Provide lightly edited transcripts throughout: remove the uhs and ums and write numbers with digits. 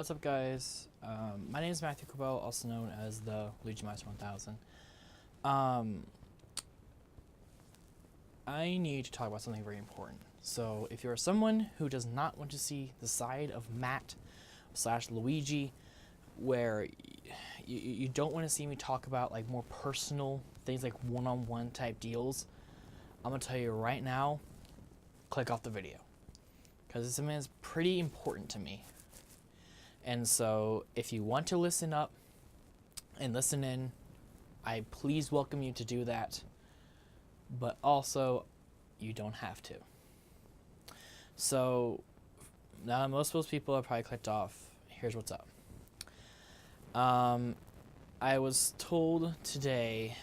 What's up, guys? My name is Matthew Cabell, also known as the Legion Master 1000. I need to talk about something very important. So, if you're someone who does not want to see the side of Matt / Luigi, where you don't want to see me talk about like more personal things, like one-on-one type deals, I'm gonna tell you right now, click off the video, because it's something that's pretty important to me. And so if you want to listen up and listen in, I please welcome you to do that, but also you don't have to. So now most of those people are probably clicked off. Here's what's up. I was told today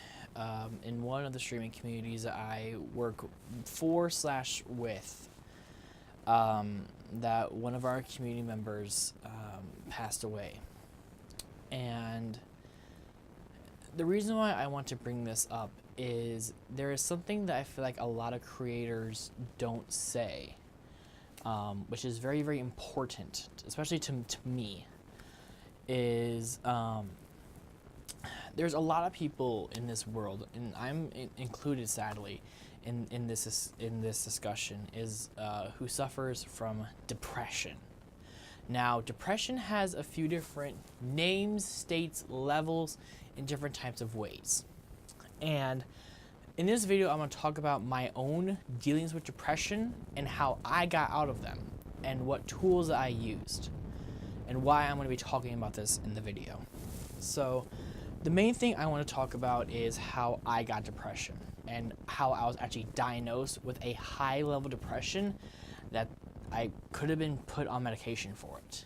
in one of the streaming communities that I work for/with that one of our community members passed away. And the reason why I want to bring this up is there is something that I feel like a lot of creators don't say, which is very, very important, especially to me, is there's a lot of people in this world, and I'm included, sadly, in this discussion, is who suffers from depression. Now, depression has a few different names, states, levels, in different types of ways. And in this video, I'm going to talk about my own dealings with depression and how I got out of them, and what tools I used, and why I'm going to be talking about this in the video. So, the main thing I want to talk about is how I got depression, and how I was actually diagnosed with a high-level depression that I could have been put on medication for it.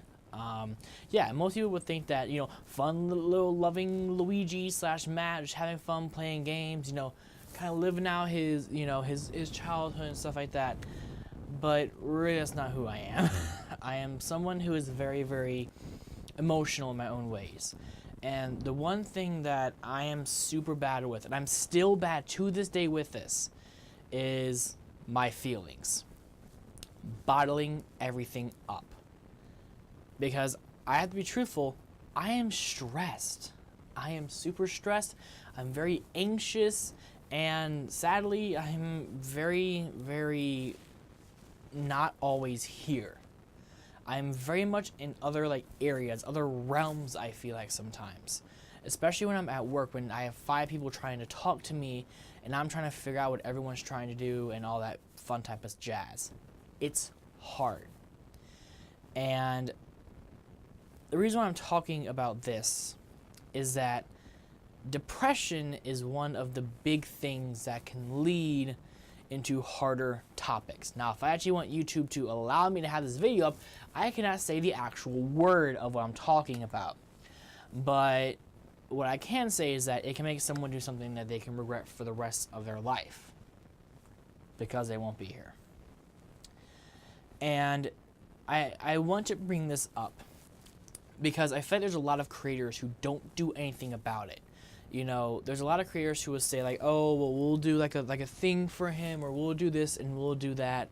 Yeah, most people would think that, fun little loving Luigi / Matt, just having fun playing games, kind of living out his, his childhood and stuff like that. But really, that's not who I am. I am someone who is very, very emotional in my own ways. And the one thing that I am super bad with, and I'm still bad to this day with this, is my feelings. Bottling everything up. Because I have to be truthful, I am stressed. I am super stressed. I'm very anxious, and sadly, I'm very, very not always here. I'm very much in other areas, other realms, I feel like sometimes. Especially when I'm at work, when I have 5 people trying to talk to me, and I'm trying to figure out what everyone's trying to do and all that fun type of jazz. It's hard. And the reason why I'm talking about this is that depression is one of the big things that can lead into harder topics. Now, if I actually want YouTube to allow me to have this video up, I cannot say the actual word of what I'm talking about. But what I can say is that it can make someone do something that they can regret for the rest of their life, because they won't be here. And I want to bring this up because I feel like there's a lot of creators who don't do anything about it. There's a lot of creators who will say like, oh, well, we'll do like a thing for him, or we'll do this and we'll do that,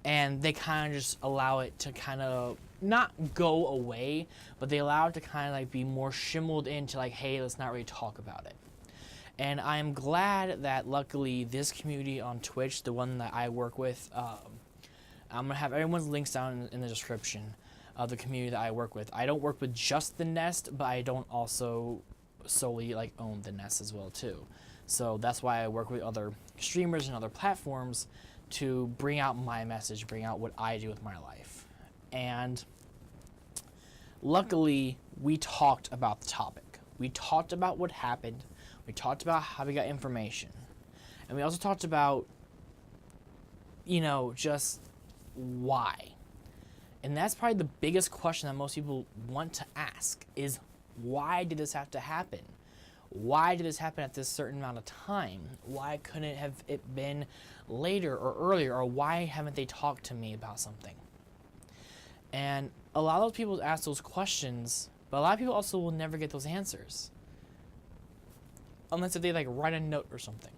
and they kind of just allow it to kind of not go away, but they allow it to kind of be more shimmeled into hey, let's not really talk about it. And I'm glad that luckily this community on Twitch, the one that I work with, I'm going to have everyone's links down in the description of the community that I work with. I don't work with just the Nest, but I don't also solely own the Nest as well too. So that's why I work with other streamers and other platforms to bring out my message, bring out what I do with my life. And luckily, we talked about the topic. We talked about what happened. We talked about how we got information. And we also talked about, just why. And that's probably the biggest question that most people want to ask is, why did this have to happen? Why did this happen at this certain amount of time? Why couldn't it have been later or earlier? Or why haven't they talked to me about something? And a lot of those people ask those questions, but a lot of people also will never get those answers. Unless if they write a note or something.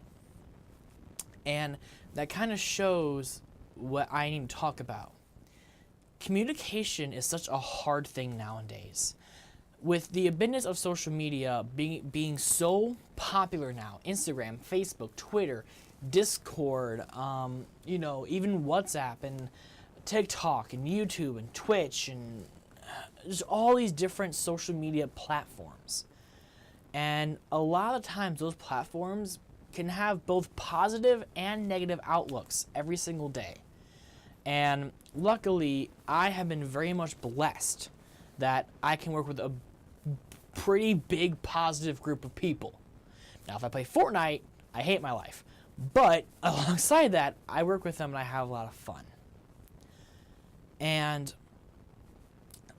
And that kind of shows what I need to talk about. communication is such a hard thing nowadays. With the abundance of social media being so popular now, Instagram, Facebook, Twitter, Discord, even WhatsApp and TikTok and YouTube and Twitch and just all these different social media platforms. And a lot of times those platforms can have both positive and negative outlooks every single day. And luckily, I have been very much blessed that I can work with a pretty big positive group of people. Now, if I play Fortnite, I hate my life. But alongside that, I work with them and I have a lot of fun. And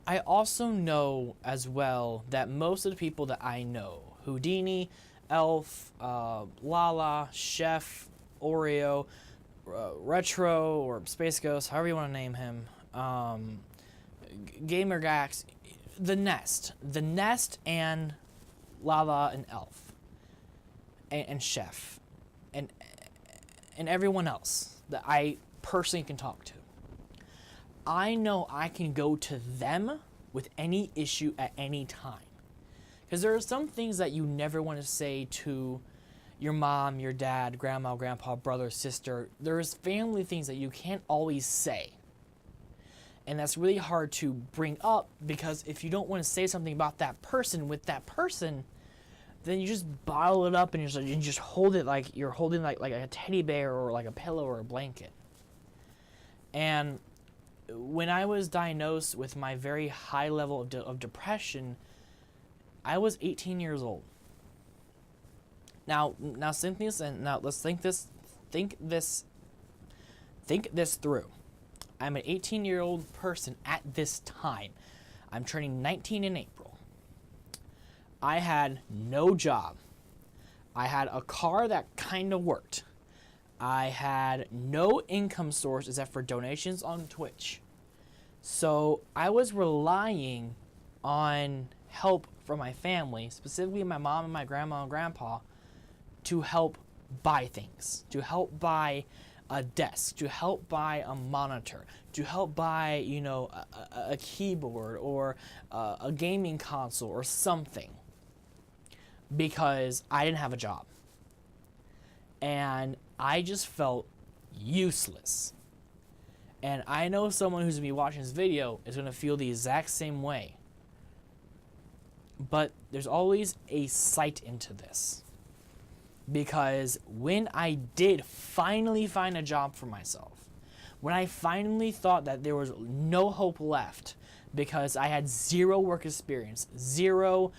I also know as well that most of the people that I know, Houdini, Elf, Lala, Chef, Oreo, Retro, or Space Ghost, however you want to name him, Gamer Gax, The Nest and Lala and Elf, and Chef, and everyone else that I personally can talk to. I know I can go to them with any issue at any time. Because there are some things that you never want to say to your mom, your dad, grandma, grandpa, brother, sister. There's family things that you can't always say. And that's really hard to bring up, because if you don't want to say something about that person with that person, then you just bottle it up and you just hold it like you're holding like a teddy bear or like a pillow or a blanket. And when I was diagnosed with my very high level of depression, I was 18 years old. Now let's think this through. I'm an 18-year-old person at this time. I'm turning 19 in April. I had no job. I had a car that kind of worked. I had no income source except for donations on Twitch. So I was relying on help from my family, specifically my mom and my grandma and grandpa, to help buy things, to help buy a desk, to help buy a monitor, to help buy, a keyboard or a gaming console or something, because I didn't have a job. And I just felt useless. And I know someone who's going to be watching this video is going to feel the exact same way. But there's always a sight into this. Because when I did finally find a job for myself, when I finally thought that there was no hope left because I had zero work experience, zero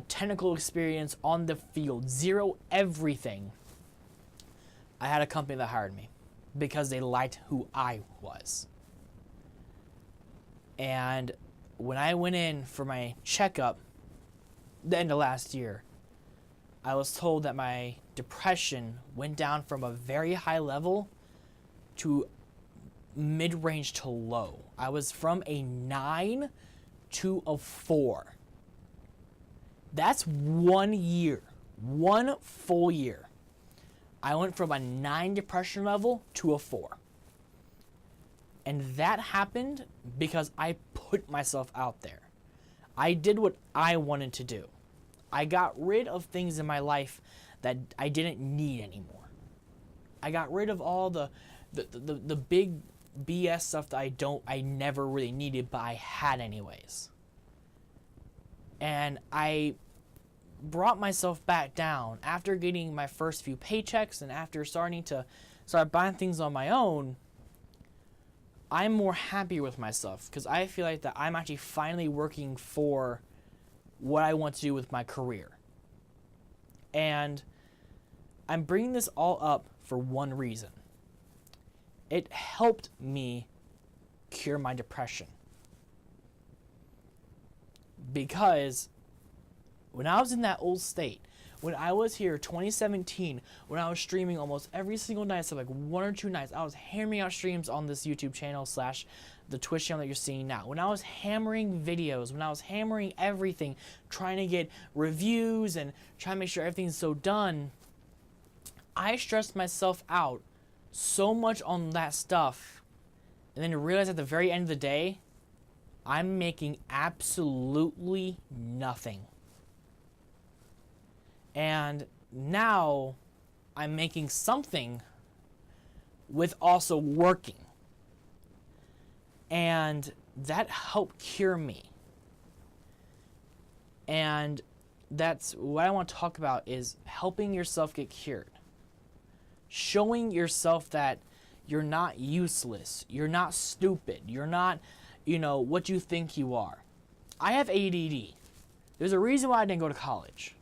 technical experience on the field, zero everything, I had a company that hired me because they liked who I was. And when I went in for my checkup the end of last year, I was told that my depression went down from a very high level to mid-range to low. I was from a 9 to a 4. That's 1 year, 1 full year. I went from a 9 depression level to a 4. And that happened because I put myself out there. I did what I wanted to do. I got rid of things in my life that I didn't need anymore. I got rid of all the big BS stuff that I never really needed, but I had anyways. And I brought myself back down after getting my first few paychecks and after starting to start buying things on my own. I'm more happy with myself because I feel like that I'm actually finally working for what I want to do with my career. And I'm bringing this all up for one reason. It helped me cure my depression. Because when I was in that old state, when I was here 2017, when I was streaming almost every single night, so like 1 or 2 nights, I was hammering out streams on this YouTube channel / the Twitch channel that you're seeing now. When I was hammering videos, when I was hammering everything, trying to get reviews and trying to make sure everything's so done, I stressed myself out so much on that stuff, and then to realize at the very end of the day I'm making absolutely nothing. And now I'm making something with also working. And that helped cure me. And that's what I want to talk about, is helping yourself get cured. Showing yourself that you're not useless, you're not stupid, you're not, what you think you are. I have ADD. There's a reason why I didn't go to college.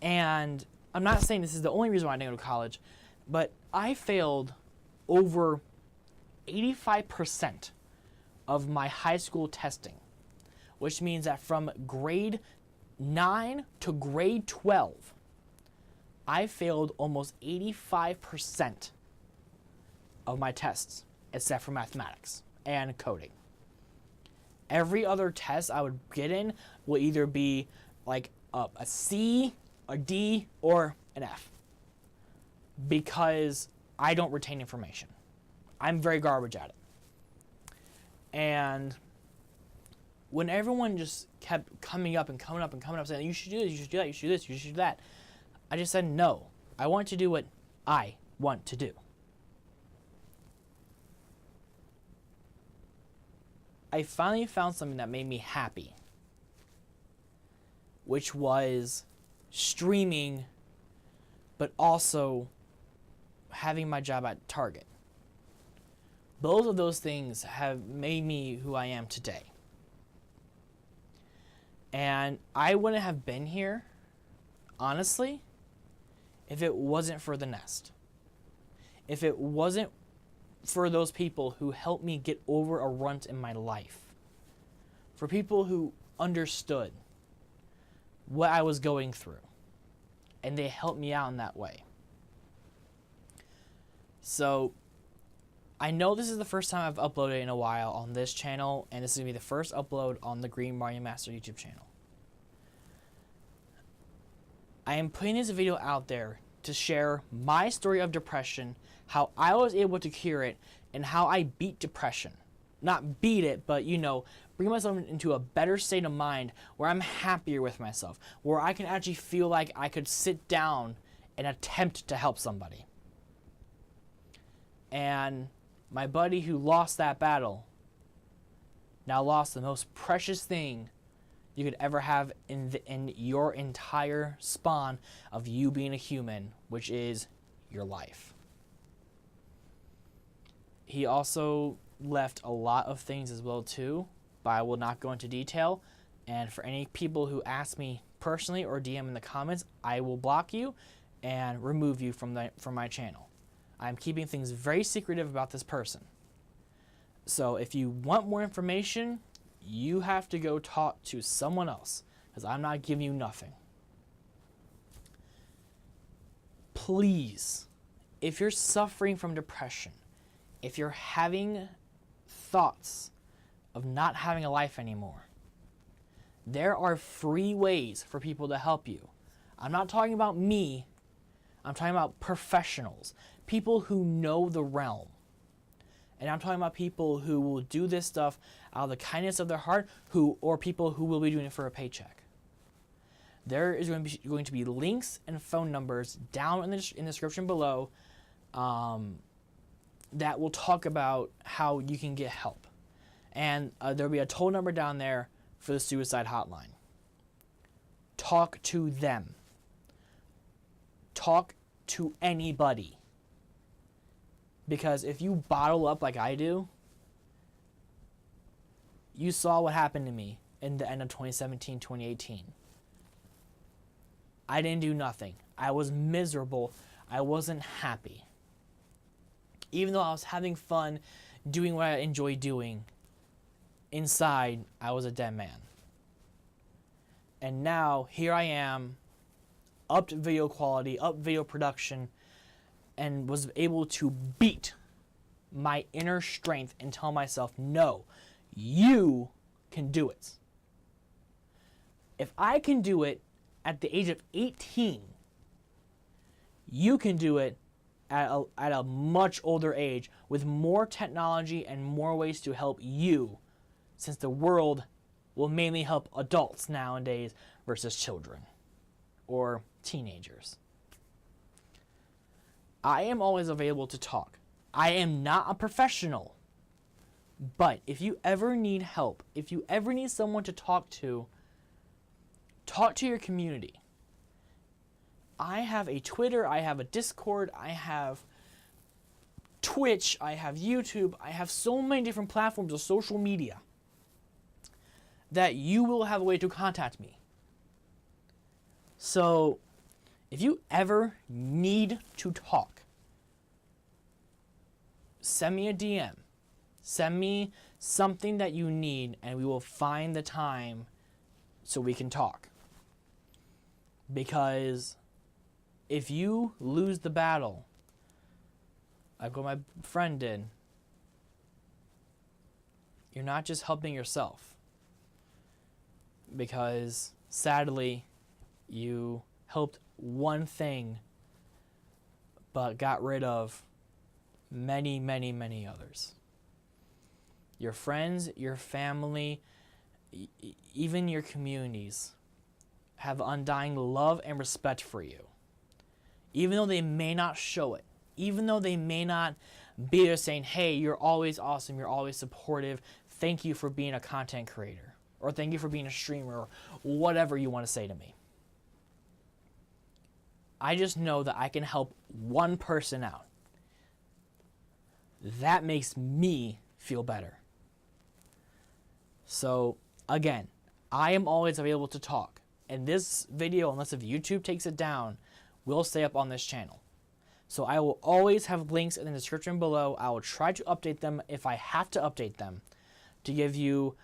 And I'm not saying this is the only reason why I didn't go to college, but I failed over 85% of my high school testing, which means that from grade 9 to grade 12, I failed almost 85% of my tests, except for mathematics and coding. Every other test I would get in will either be like a C, a D, or an F, because I don't retain information. I'm very garbage at it. And when everyone just kept coming up saying, you should do this, you should do that, you should do this, you should do that, I just said, no, I want to do what I want to do. I finally found something that made me happy, which was streaming, but also having my job at Target. Both of those things have made me who I am today. And I wouldn't have been here, honestly, if it wasn't for the Nest. If it wasn't for those people who helped me get over a runt in my life. For people who understood what I was going through. And they helped me out in that way. So, I know this is the first time I've uploaded in a while on this channel, and this is going to be the first upload on the Green Mario Master YouTube channel. I am putting this video out there to share my story of depression, how I was able to cure it, and how I beat depression. Not beat it, but bring myself into a better state of mind where I'm happier with myself, where I can actually feel like I could sit down and attempt to help somebody. And my buddy who lost that battle now lost the most precious thing you could ever have in your entire spawn of you being a human, which is your life. He also left a lot of things as well too, but I will not go into detail. And for any people who ask me personally or DM in the comments, I will block you and remove you from my channel. I'm keeping things very secretive about this person. So if you want more information, you have to go talk to someone else, because I'm not giving you nothing. Please, if you're suffering from depression, if you're having thoughts of not having a life anymore, there are free ways for people to help you. I'm not talking about me. I'm talking about professionals, people who know the realm. And I'm talking about people who will do this stuff out of the kindness of their heart, or people who will be doing it for a paycheck. There is going to be links and phone numbers down in the description below that will talk about how you can get help. And there'll be a toll number down there for the suicide hotline. Talk to them. Talk to anybody. Because if you bottle up like I do, you saw what happened to me in the end of 2017, 2018. I didn't do nothing. I was miserable. I wasn't happy. Even though I was having fun doing what I enjoy doing, inside I was a dead man. And now here I am, upped video quality, upped video production, and was able to beat my inner strength and tell myself, no, you can do it. If I can do it at the age of 18, you can do it at a much older age with more technology and more ways to help you since the world will mainly help adults nowadays versus children or teenagers. I am always available to talk. I am not a professional, but if you ever need help, if you ever need someone to talk to your community. I have a Twitter, I have a Discord, I have Twitch, I have YouTube, I have so many different platforms of social media that you will have a way to contact me. So, if you ever need to talk, send me a DM. Send me something that you need, and we will find the time so we can talk. Because if you lose the battle, like what my friend did, you're not just helping yourself. Because sadly, you helped one thing, but got rid of many, many, many others. Your friends, your family, even your communities have undying love and respect for you. Even though they may not show it. Even though they may not be there saying, hey, you're always awesome, you're always supportive, thank you for being a content creator. Or thank you for being a streamer, or whatever you want to say to me. I just know that I can help one person out. That makes me feel better. So, again, I am always available to talk. And this video, unless if YouTube takes it down, will stay up on this channel. So I will always have links in the description below. I will try to update them if I have to update them to give you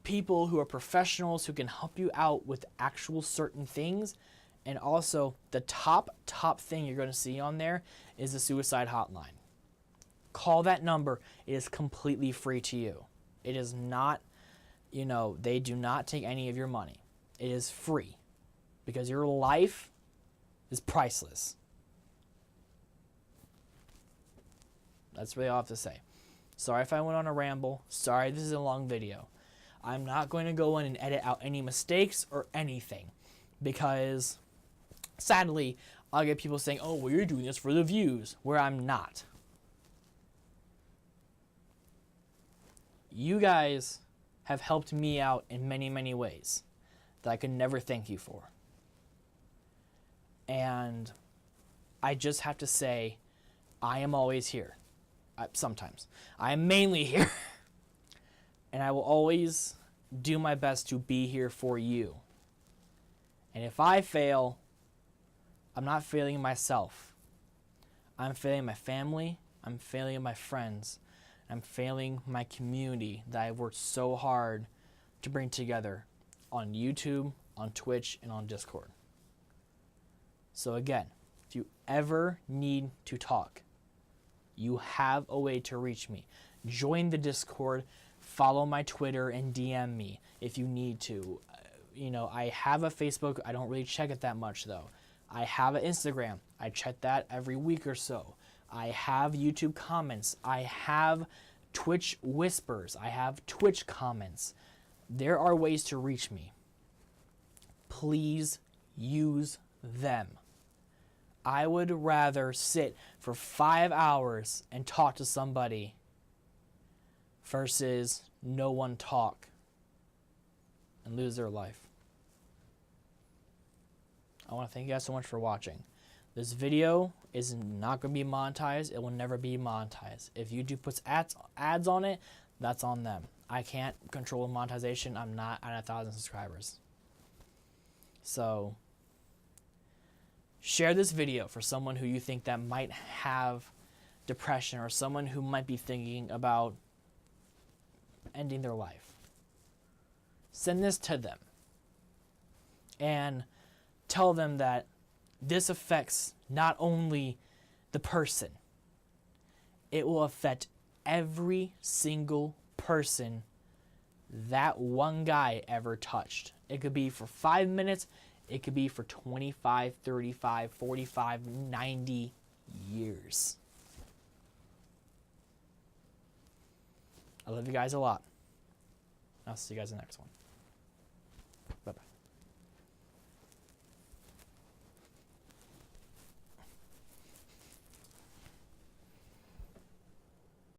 people who are professionals who can help you out with actual certain things. And also, the top thing you're going to see on there is the suicide hotline. Call that number. It is completely free to you. It is not, they do not take any of your money. It is free because your life is priceless. That's really all I have to say. Sorry if I went on a ramble. Sorry this is a long video. I'm not going to go in and edit out any mistakes or anything because sadly I'll get people saying, oh, well, you're doing this for the views, where I'm not. You guys have helped me out in many, many ways that I could never thank you for. And I just have to say, I am always here. Sometimes. I am mainly here. And I will always do my best to be here for you. And if I fail, I'm not failing myself. I'm failing my family. I'm failing my friends. I'm failing my community that I've worked so hard to bring together on YouTube, on Twitch, and on Discord. So again, if you ever need to talk, you have a way to reach me. Join the Discord, follow my Twitter, and DM me if you need to. I have a Facebook. I don't really check it that much, though. I have an Instagram. I check that every week or so. I have YouTube comments. I have Twitch whispers. I have Twitch comments. There are ways to reach me. Please use them. I would rather sit for 5 hours and talk to somebody versus no one talk and lose their life. I want to thank you guys so much for watching. This video is not going to be monetized. It will never be monetized. If YouTube puts ads on it, that's on them. I can't control monetization. I'm not at 1,000 subscribers. So share this video for someone who you think that might have depression or someone who might be thinking about ending their life. Send this to them and tell them that this affects not only the person, it will affect every single person that one guy ever touched. It could be for 5 minutes, it could be for 25, 35, 45, 90 years. I love you guys a lot. I'll see you guys in the next one. Bye bye.